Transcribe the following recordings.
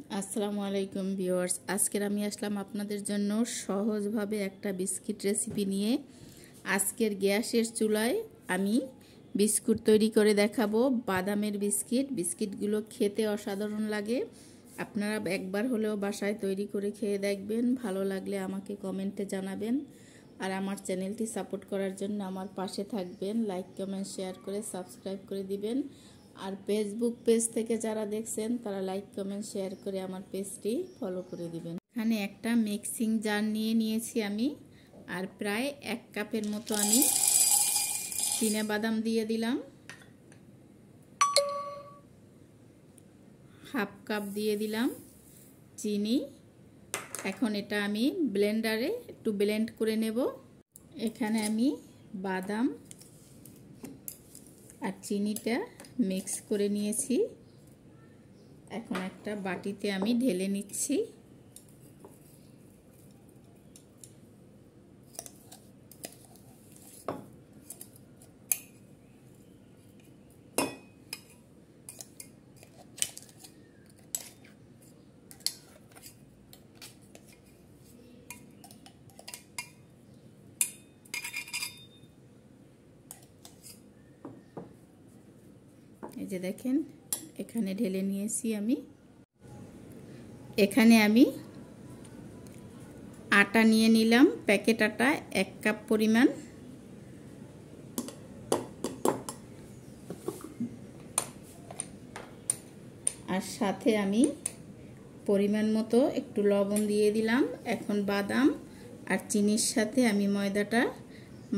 আসসালামু আলাইকুম ভিউয়ার্স, আজকের আমি আসলাম আপনাদের জন্য সহজভাবে একটা বিস্কিট রেসিপি নিয়ে। আজকের গ্যাসের চুলায় আমি বিস্কুট তৈরি করে দেখাবো, বাদামের বিস্কিটগুলো খেতে অসাধারণ লাগে। আপনারা একবার হলেও বাসায় তৈরি করে খেয়ে দেখবেন, ভালো লাগলে আমাকে কমেন্টে জানাবেন। আর আমার চ্যানেলটি সাপোর্ট করার জন্য আমার পাশে থাকবেন, লাইক কমেন্ট শেয়ার করে সাবস্ক্রাইব করে দিবেন। আর ফেসবুক পেজ থেকে যারা দেখছেন তারা লাইক কমেন্ট শেয়ার করে আমার পেজটি ফলো করে দিবেন। এখানে একটা মিক্সিং জার নিয়ে নিয়েছি আমি, আর প্রায় 1 কাপের মতো আমি চীনা বাদাম দিয়ে দিলাম, 1/2 কাপ দিয়ে দিলাম চিনি। এখন এটা আমি ব্লেন্ডারে একটু ব্লেন্ড করে নেব। এখানে আমি বাদাম আর চিনিটা মিক্স করে নিয়েছি। এখন একটা বাটিতে আমি ঢেলে নিচ্ছি। এই যে দেখেন, এখানে ঢেলে নিয়েছি আমি। এখানে আমি আটা নিয়ে নিলাম, প্যাকেট আটা 1 কাপ পরিমাণ। আর সাথে আমি পরিমাণ মতো একটু লবণ দিয়ে দিলাম। এখন বাদাম আর চিনির সাথে আমি ময়দাটা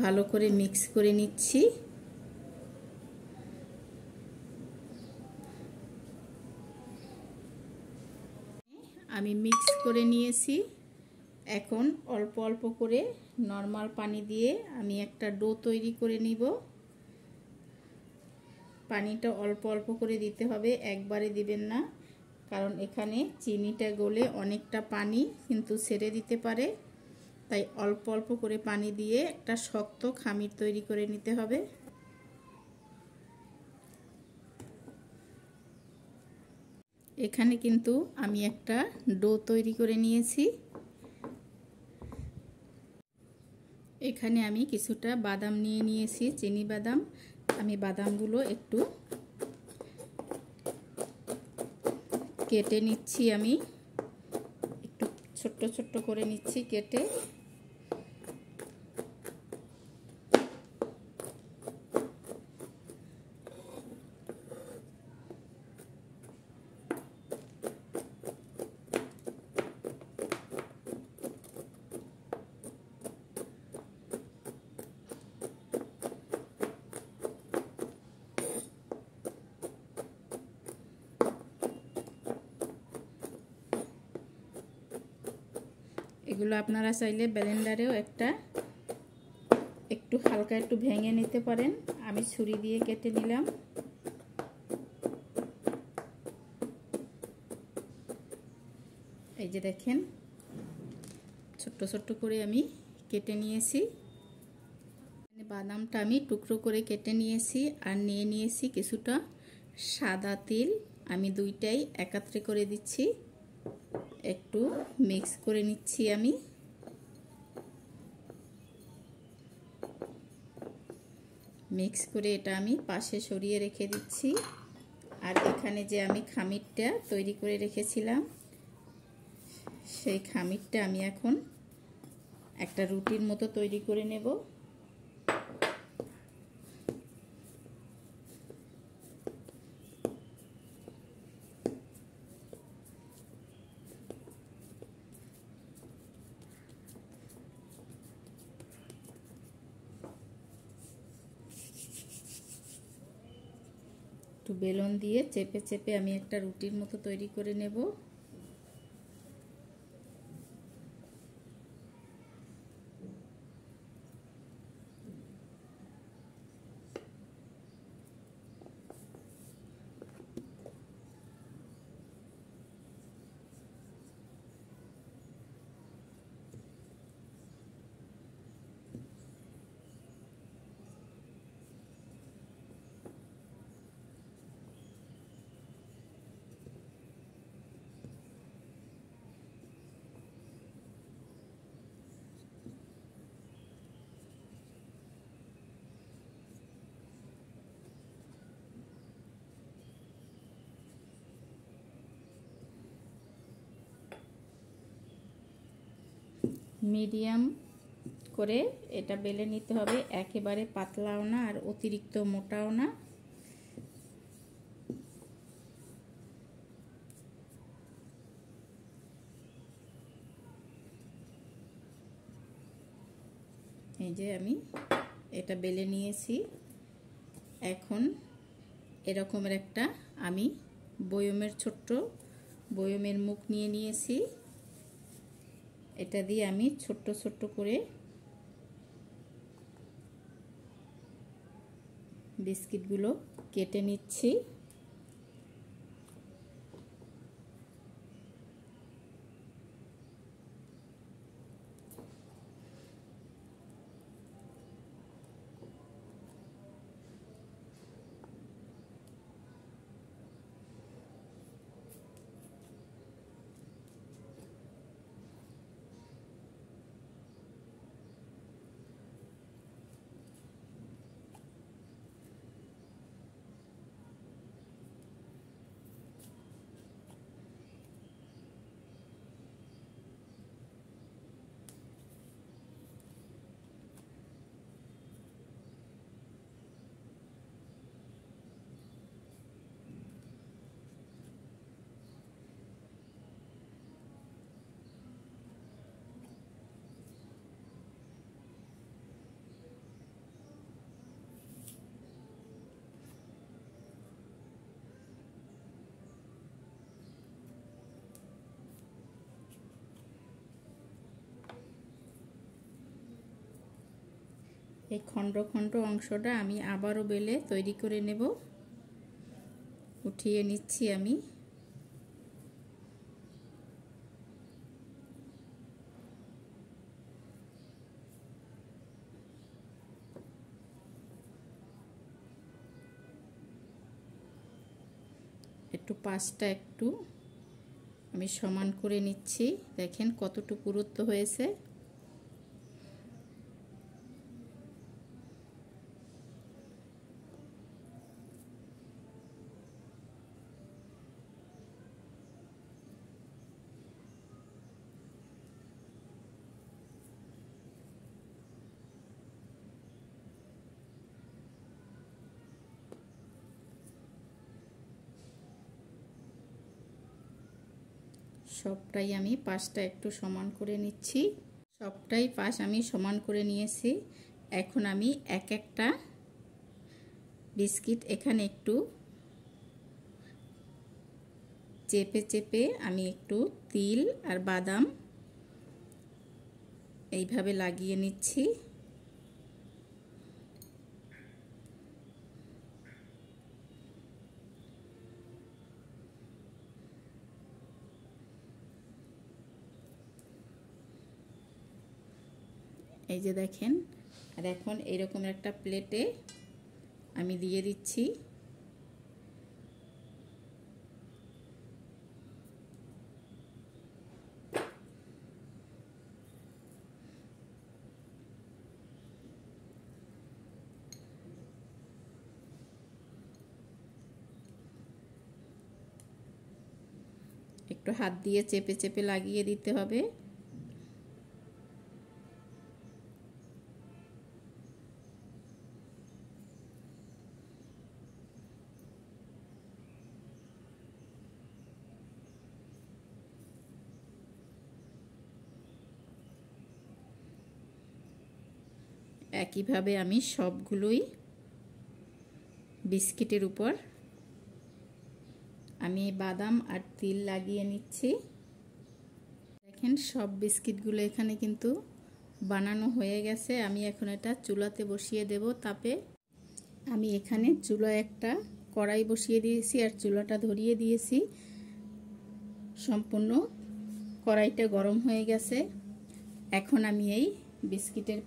ভালো করে মিক্স করে নিচ্ছি। আমি মিক্স করে নিয়েছি। এখন অল্প অল্প করে নরমাল পানি দিয়ে আমি একটা ডো তৈরি করে নিব। পানিটা অল্প অল্প করে দিতে হবে, একবারে দিবেন না, কারণ এখানে চিনিটা গলে অনেকটা পানি কিন্তু ছেড়ে দিতে পারে। তাই অল্প অল্প করে পানি দিয়ে একটা শক্ত খামির তৈরি করে নিতে হবে। এখানে কিন্তু আমি একটা ডো তৈরি করে নিয়েছি। এখানে আমি কিছুটা বাদাম নিয়ে নিয়েছি, চিনি বাদাম। আমি বাদামগুলো একটু কেটে নিচ্ছি, আমি একটু ছোট্ট ছোট্ট করে নিচ্ছি কেটে। এগুলো আপনারা চাইলে ব্লেন্ডারেও একটু হালকা একটু ভেঙে নিতে পারেন। আমি ছুরি দিয়ে কেটে নিলাম। এই যে দেখেন, ছোট্ট ছোট্ট করে আমি কেটে নিয়েছি। বাদামটা আমি টুকরো করে কেটে নিয়েছি, আর নিয়ে নিয়েছি কিছুটা সাদা তিল। আমি দুইটাই একত্রে করে দিচ্ছি, একটু মিক্স করে নিচ্ছি আমি। মিক্স করে এটা আমি পাশে সরিয়ে রেখে দিচ্ছি। আর এখানে যে আমি খামিরটা তৈরি করে রেখেছিলাম, সেই খামিরটা আমি এখন একটা রুটির মতো তৈরি করে নেব। একটু বেলুন দিয়ে চেপে চেপে আমি একটা রুটির মতো তৈরি করে নেব। মিডিয়াম করে এটা বেলে নিতে হবে, একেবারে পাতলাও না আর অতিরিক্ত মোটাও না। এই যে আমি এটা বেলে নিয়েছি। এখন এরকমের একটা আমি বয়মের ছোট্ট বয়মের মুখ নিয়ে নিয়েছি। এটা দিয়ে আমি ছোট্ট ছোট্ট করে বিস্কিটগুলো কেটে নিচ্ছি। এই খণ্ড খণ্ড অংশটা আমি আবারও বেলে তৈরি করে নেব। উঠিয়ে নিচ্ছি আমি। একটু পাশটা একটু আমি সমান করে নিচ্ছি। দেখেন কতটুকু পুরুত্ব হয়েছে। সবটাই আমি পাশটা একটু সমান করে নিচ্ছি। সবটাই পাশ আমি সমান করে নিয়েছি। এখন আমি এক একটা বিস্কিট এখানে একটু চেপে চেপে আমি একটু তিল আর বাদাম এইভাবে লাগিয়ে নিচ্ছি। এই যে দেখেন। আর এখন এরকম একটা প্লেটে আমি দিয়ে দিচ্ছি। একটু হাত দিয়ে চেপে চেপে লাগিয়ে দিতে হবে। একইভাবে আমি সবগুলোই বিস্কিটের উপর আমি বাদাম আর তিল লাগিয়ে নিচ্ছি। দেখেন সব বিস্কিটগুলো এখানে কিন্তু বানানো হয়ে গেছে। আমি এখন এটা চুলাতে বসিয়ে দেব তাপে। আমি এখানে চুলায় একটা কড়াই বসিয়ে দিয়েছি আর চুলাটা ধরিয়ে দিয়েছি। সম্পূর্ণ কড়াইটা গরম হয়ে গেছে। এখন আমি এই বিস্কিটের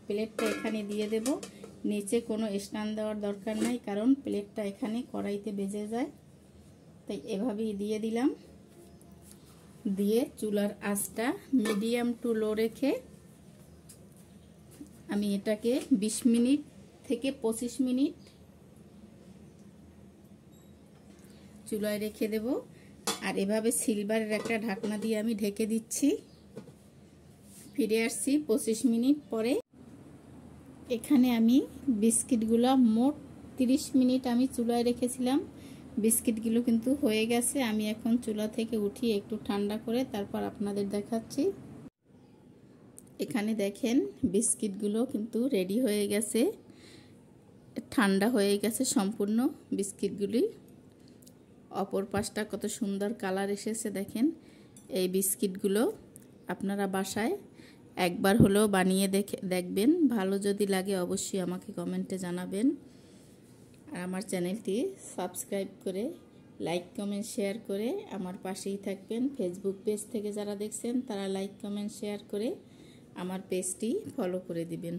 প্লেটটা এখানে দিয়ে দেব। নিচে কোনো স্ট্যান্ড দেওয়ার দরকার নাই, কারণ প্লেটটা এখানে কড়াইতে বেজে যায়। তাই এভাবেই দিয়ে দিলাম। দিয়ে চুলার আঁচটা মিডিয়াম টু লো রেখে আমি এটাকে 20 মিনিট থেকে 25 মিনিট চুলায় রেখে দেব। আর এভাবে সিলভারের একটা ঢাকনা দিয়ে আমি ঢেকে দিচ্ছি। ফিরে আসছি 25 মিনিট পরে। এখানে আমি বিস্কিটগুলো মোট 30 মিনিট আমি চুলায় রেখেছিলাম। বিস্কিটগুলো কিন্তু হয়ে গেছে। আমি এখন চুলা থেকে উঠিয়ে একটু ঠান্ডা করে তারপর আপনাদের দেখাচ্ছি। এখানে দেখেন বিস্কিটগুলো কিন্তু রেডি হয়ে গেছে, ঠান্ডা হয়ে গেছে সম্পূর্ণ বিস্কিটগুলি। অপর পাশটা কত সুন্দর কালার এসেছে দেখেন। এই বিস্কিটগুলো আপনারা বাসায় একবার হলেও বানিয়ে দেখবেন। ভালো যদি লাগে অবশ্যই আমাকে কমেন্টে জানাবেন। আর আমার চ্যানেলটি সাবস্ক্রাইব করে লাইক কমেন্ট শেয়ার করে আমার পাশেই থাকবেন। ফেসবুক পেজ থেকে যারা দেখছেন তারা লাইক কমেন্ট শেয়ার করে আমার পেজটি ফলো করে দিবেন।